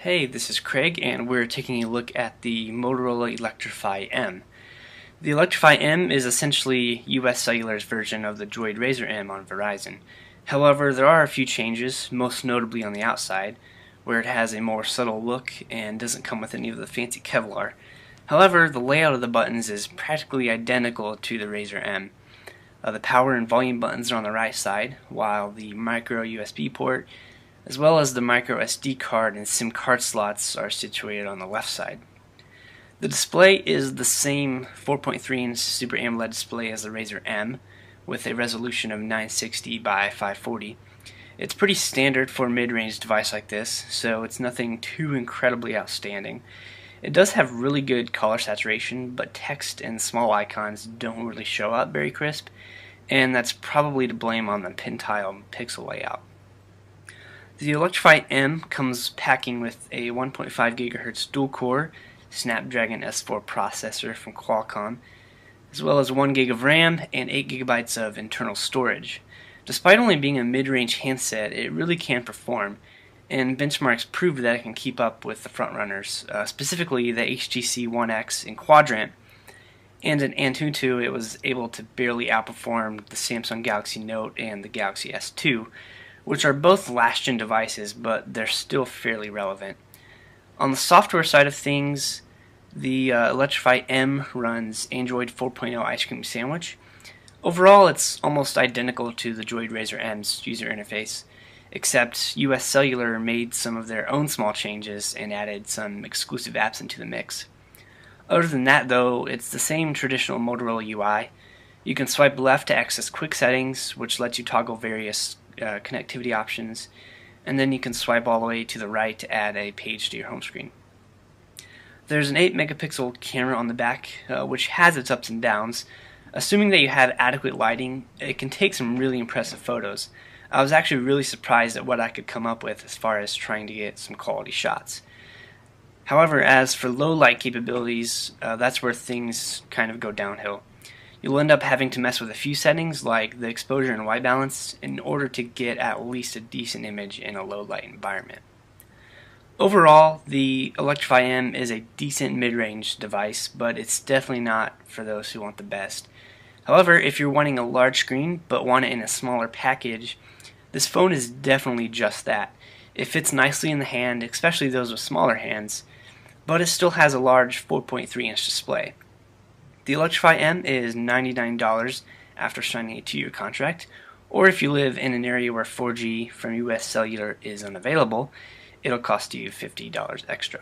Hey, this is Craig, and we're taking a look at the Motorola Electrify M. The Electrify M is essentially US Cellular's version of the Droid Razr M on Verizon. However, there are a few changes, most notably on the outside, where it has a more subtle look and doesn't come with any of the fancy Kevlar. However, the layout of the buttons is practically identical to the Razr M. The power and volume buttons are on the right side, while the micro USB port as well as the micro SD card and SIM card slots are situated on the left side. The display is the same 4.3-inch Super AMOLED display as the Razr M with a resolution of 960 by 540. It's pretty standard for a mid-range device like this, so it's nothing too incredibly outstanding. It does have really good color saturation, but text and small icons don't really show up very crisp, and that's probably to blame on the pin tile pixel layout. The Electrify M comes packing with a 1.5 GHz dual-core Snapdragon S4 processor from Qualcomm, as well as 1 GB of RAM and 8 GB of internal storage. Despite only being a mid-range handset, it really can perform, and benchmarks prove that it can keep up with the frontrunners, specifically the HTC One X in Quadrant, and in Antutu it was able to barely outperform the Samsung Galaxy Note and the Galaxy S2, which are both last-gen devices, but they're still fairly relevant. On the software side of things, the Electrify M runs Android 4.0 Ice Cream Sandwich. Overall, it's almost identical to the Droid Razr M's user interface, except US Cellular made some of their own small changes and added some exclusive apps into the mix. Other than that, though, it's the same traditional Motorola UI. You can swipe left to access quick settings, which lets you toggle various connectivity options, and then you can swipe all the way to the right to add a page to your home screen. There's an 8 megapixel camera on the back, which has its ups and downs. Assuming that you have adequate lighting, it can take some really impressive photos. I was actually really surprised at what I could come up with as far as trying to get some quality shots. However, as for low light capabilities, that's where things kind of go downhill. You'll end up having to mess with a few settings like the exposure and white balance in order to get at least a decent image in a low light environment. Overall, the Electrify M is a decent mid-range device, but it's definitely not for those who want the best. However, if you're wanting a large screen but want it in a smaller package, this phone is definitely just that. It fits nicely in the hand, especially those with smaller hands, but it still has a large 4.3-inch display. The Electrify M is $99 after signing a 2-year contract, or if you live in an area where 4G from US Cellular is unavailable, it'll cost you $50 extra.